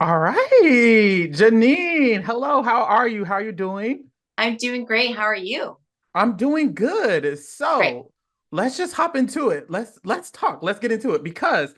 All right, Janine. Hello, how are you? How are you doing? I'm doing great. How are you? I'm doing good. Great. So, let's just hop into it. Let's talk. Let's get into it because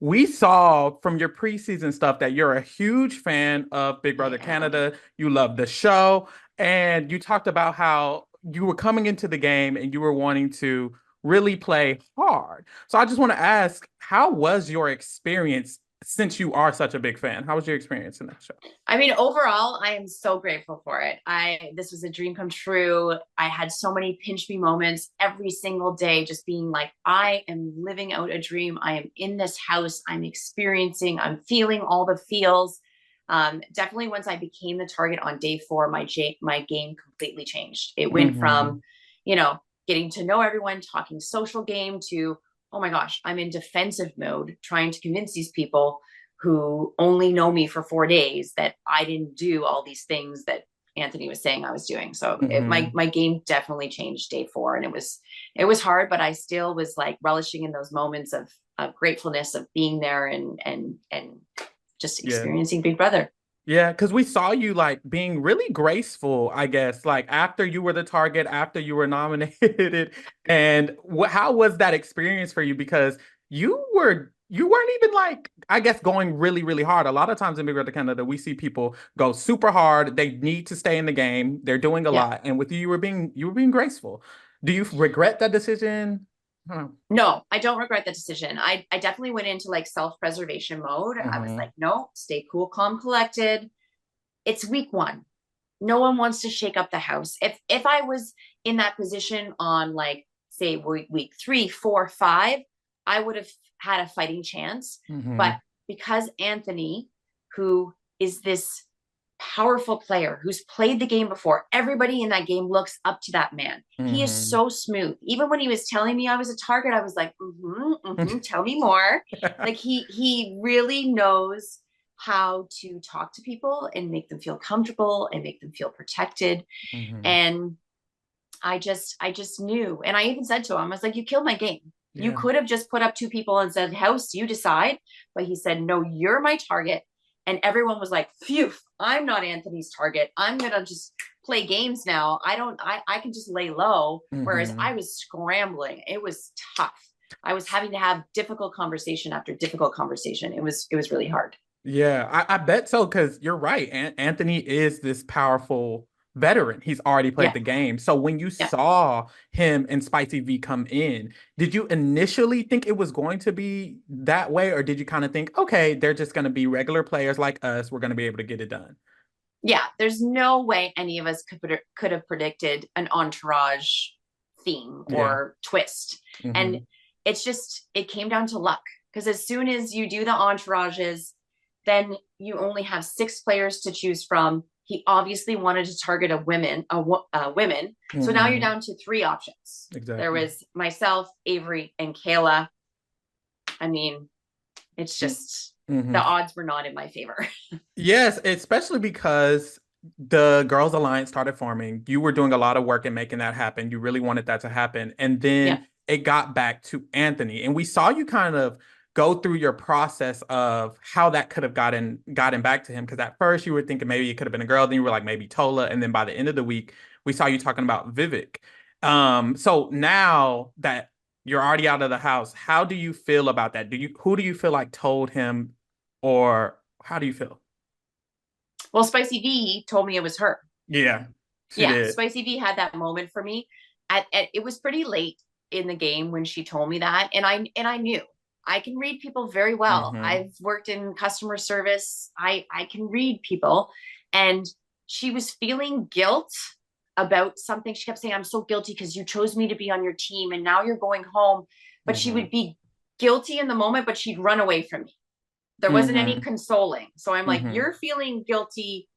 we saw from your preseason stuff that you're a huge fan of Big Brother Yeah. Canada. You love the show, and you talked about how you were coming into the game and you were wanting to really play hard. So, I just want to ask, how was your experience since you are such a big fan? How was your experience in that show? I mean, overall, I am so grateful for it. This was a dream come true. I had so many pinch me moments every single day, just being like, I am living out a dream. I am in this house. I'm experiencing, I'm feeling all the feels. Definitely once I became the target on day four, my game completely changed. It went from, Hmm. you know, getting to know everyone, talking social game to, oh my gosh, I'm in defensive mode, trying to convince these people who only know me for 4 days that I didn't do all these things that Anthony was saying I was doing. So my Hmm. game definitely changed day four, and it was hard, but I still was like relishing in those moments of gratefulness of being there and just Yeah. experiencing Big Brother. Yeah, because we saw you like being really graceful, I guess, like after you were the target, after you were nominated. And how was that experience for you? Because you weren't even like, I guess, going really, really hard. A lot of times in Big Brother Canada, we see people go super hard. They need to stay in the game. They're doing a Yeah. lot. And with you, you were being graceful. Do you regret that decision? I don't No, I don't regret the decision. I definitely went into like self-preservation mode. I was know. like, no, stay cool, calm, collected. It's week one. No one wants to shake up the house. If I was in that position on like say week three, four, five, I would have had a fighting chance. But Hmm. because Anthony, who is this powerful player who's played the game before, everybody in that game looks up to that man. He is Hmm. so smooth. Even when he was telling me I was a target, I was like, tell me more. Like he really knows how to talk to people and make them feel comfortable and make them feel protected. Hmm. And I just knew. And I even said to him, I was like, you killed my game. You Yeah. could have just put up two people and said, house, you decide. But he said, no, you're my target. And everyone was like, phew, I'm not Anthony's target. I'm gonna just play games now. I can just lay low. Whereas I Hmm. was scrambling. It was tough. I was having to have difficult conversation after difficult conversation. It was really hard. Yeah, I bet so because you're right. Anthony is this powerful veteran. He's already played Yeah. the game. So when you Yeah. saw him and Spicy V come in, did you initially think it was going to be that way, or did you kind of think, okay, they're just going to be regular players like us. We're going to be able to get it done? Yeah, there's no way any of us could have predicted an entourage theme Yeah. or twist. And Hmm. it came down to luck because as soon as you do the entourages, then you only have six players to choose from. He obviously wanted to target women, so now you're Hmm. down to three options. There Exactly. was myself, Avery, and Kayla. I mean, it's just the Hmm. odds were not in my favor. Yes, especially because the Girls Alliance started forming. You were doing a lot of work in making that happen. You really wanted that to happen. And Yeah. then it got back to Anthony. And we saw you kind of go through your process of how that could have gotten back to him. Because at first you were thinking maybe it could have been a girl, then you were like maybe Tola. And then by the end of the week, we saw you talking about Vivek. So now that you're already out of the house, how do you feel about that? Who do you feel like told him, or how do you feel? Well, Spicy V told me it was her. Yeah, she Yeah, did. Spicy V had that moment for me. It was pretty late in the game when she told me that, and I knew I can read people very well. Hmm. I've worked in customer service. I can read people, and she was feeling guilt about something. She kept saying, "I'm so guilty because you chose me to be on your team, and now you're going home." But she Hmm. would be guilty in the moment, but she'd run away from me. There wasn't any Hmm. consoling. So I'm like, Hmm. "You're feeling guilty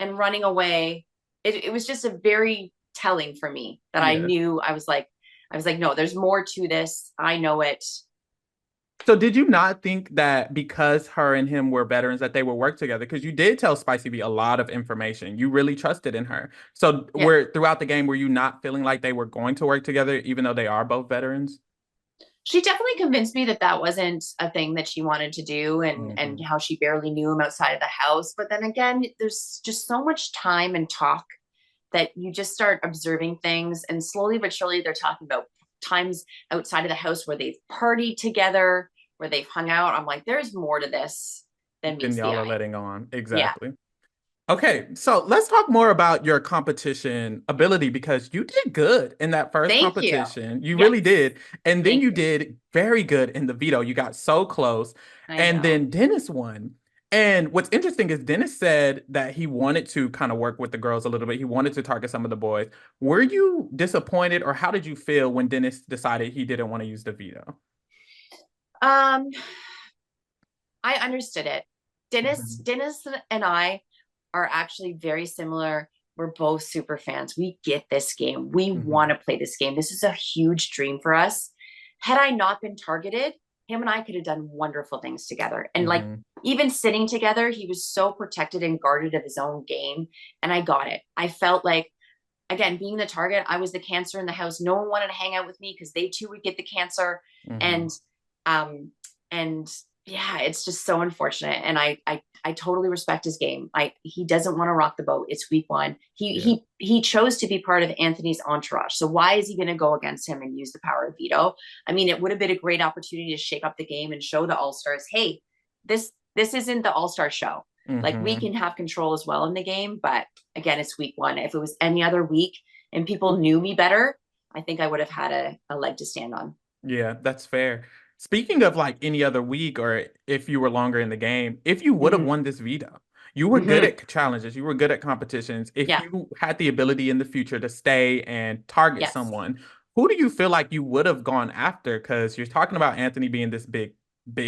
and running away." It was just a very telling for me that I Yeah. knew. I was like, no, there's more to this. I know it. So did you not think that because her and him were veterans that they would work together? Because you did tell Spicy B a lot of information. You really trusted in her. So Yeah. were throughout the game, were you not feeling like they were going to work together, even though they are both veterans? She definitely convinced me that that wasn't a thing that she wanted to do, and Hmm. how she barely knew him outside of the house. But then again, there's just so much time and talk that you just start observing things, and slowly but surely they're talking about times outside of the house where they've partied together, where they've hung out. I'm like, there's more to this than Then meets the y'all are eye. letting on. Yeah. Exactly. Okay, so let's talk more about your competition ability because you did good in that first Thank you. competition. You Yes. really did. And then Thank you you. did very good in the veto. You got so close. I And know. then Dennis won. And what's interesting is Dennis said that he wanted to kind of work with the girls a little bit. He wanted to target some of the boys. Were you disappointed or how did you feel when Dennis decided he didn't want to use the veto? Um, I understood it. Mhm. Dennis and I are actually very similar. We're both super fans. We get this game. We want Mhm. to play this game. This is a huge dream for us. Had I not been targeted, him and I could have done wonderful things together. And like, Mhm. even sitting together, he was so protected and guarded of his own game. And I got it. I felt like, again, being the target, I was the cancer in the house. No one wanted to hang out with me because they too would get the cancer. And Mhm. um and yeah, it's just so unfortunate. And I totally respect his game. He doesn't want to rock the boat. It's week one. He Yeah. he he chose to be part of Anthony's entourage. So why is he going to go against him and use the power of veto? I mean, it would have been a great opportunity to shake up the game and show the All-Stars, hey, this isn't the All-Star show. Like, we Mhm. can have control as well in the game, but again, it's week one. If it was any other week and people knew me better, I think I would have had a leg to stand on. Yeah, that's fair. Speaking of like any other week or if you were longer in the game, if you would have Mm-hmm. won this veto, you were good Mm-hmm. at challenges, you were good at competitions. If Yeah. you had the ability in the future to stay and target Yes. someone, who do you feel like you would have gone after? Because you're talking about Anthony being this big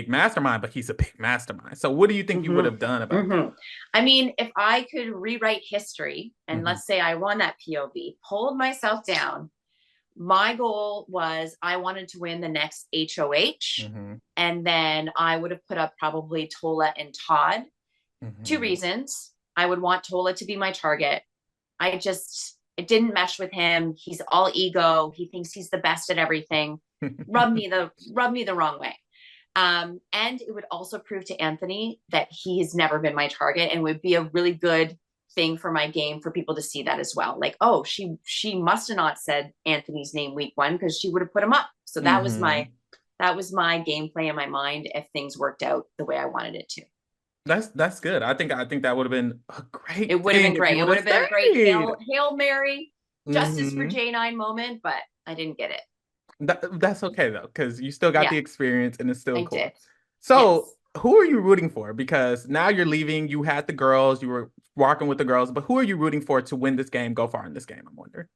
mastermind, but he's a big mastermind. So what do you think you would have done Mm-hmm. about that? Mm-hmm. I mean, if I could rewrite history, and Hmm. let's say I won that POV, pulled myself down, my goal was I wanted to win the next HOH. Hmm. And then I would have put up probably Tola and Todd. Two Hmm. reasons. I would want Tola to be my target. It didn't mesh with him. He's all ego. He thinks he's the best at everything. Rub me the wrong way. And it would also prove to Anthony that he has never been my target, and would be a really good thing for my game for people to see that as well. Like, oh, she must have not said Anthony's name week one because she would have put him up. So Hmm. that was my gameplay in my mind if things worked out the way I wanted it to. That's good. I think that would have been a It great would have thing been if great. you It would would have have been a great stayed. Hail Mary, justice for Hmm. J9 moment, but I didn't get it. That's okay though, because you still got Yeah, the experience and it's still I cool. did. So, Yes. who are you rooting for? Because now you're leaving, you had the girls, you were walking with the girls, but who are you rooting for to win this game, go far in this game? I'm wondering.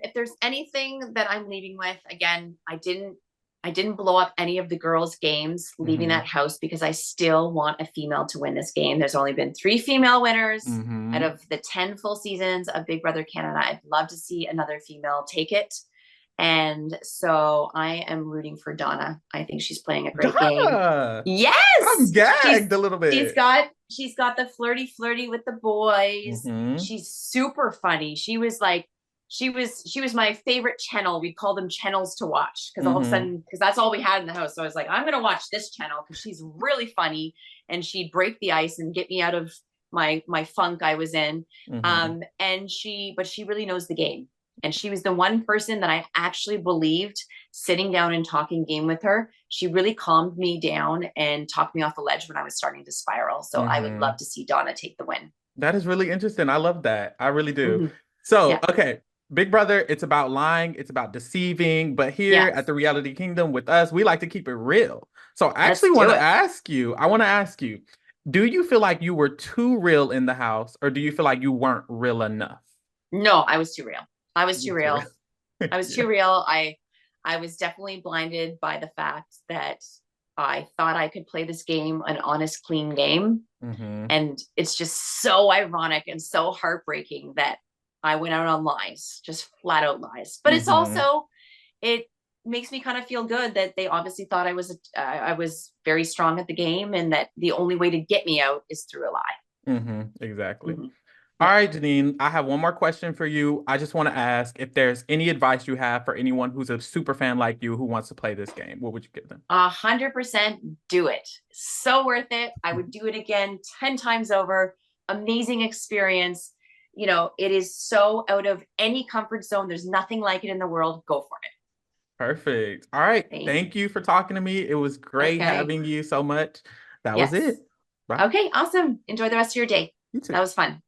If there's anything that I'm leaving with, again, I didn't blow up any of the girls' games leaving Mm-hmm. that house because I still want a female to win this game. There's only been 3 female winners out Mm-hmm. of the 10 full seasons of Big Brother Canada. I'd love to see another female take it. And so I am rooting for Donna. I think she's playing a great game. Donna! I'm Yes, gagged a little bit. she's got the flirty with the boys. Mm-hmm. She's super funny. She was my favorite channel. We call them channels to watch because all of a Mm-hmm. sudden, because that's all we had in the house. So I was like, I'm gonna watch this channel because she's really funny, and she'd break the ice and get me out of my funk I was in. Mm-hmm. But she really knows the game. And she was the one person that I actually believed sitting down and talking game with her. She really calmed me down and talked me off the ledge when I was starting to spiral. So I would Mm-hmm. love to see Donna take the win. That is really interesting. I love that. I really do. Mm-hmm. So, Yeah. okay, Big Brother, it's about lying, it's about deceiving, but here Yeah. at the Reality Kingdom with us, we like to keep it real. So, I Let's actually do want to it. ask you, I want to ask you, do you feel like you were too real in the house, or do you feel like you weren't real enough? No, I was too real. I was too You too real. real. I was Yeah. too real. I was definitely blinded by the fact that I thought I could play this game, an honest, clean game. Mm-hmm. And it's just so ironic and so heartbreaking that I went out on lies, just flat out lies. But it's Mm-hmm. also, it makes me kind of feel good that they obviously thought I was very strong at the game, and that the only way to get me out is through a lie. Mm-hmm. Exactly. Mm-hmm. All right, Janine, I have one more question for you. I just want to ask if there's any advice you have for anyone who's a super fan like you who wants to play this game. What would you give them? 100% do it. So worth it. I would do it again 10 times over. Amazing experience. You know, it is so out of any comfort zone. There's nothing like it in the world. Go for it. Perfect. All right. Thank you. Thank you for talking to me. It was great Okay. having you so much. That was Yes. it. Bye. Okay. Awesome. Enjoy the rest of your day. You too. That was fun.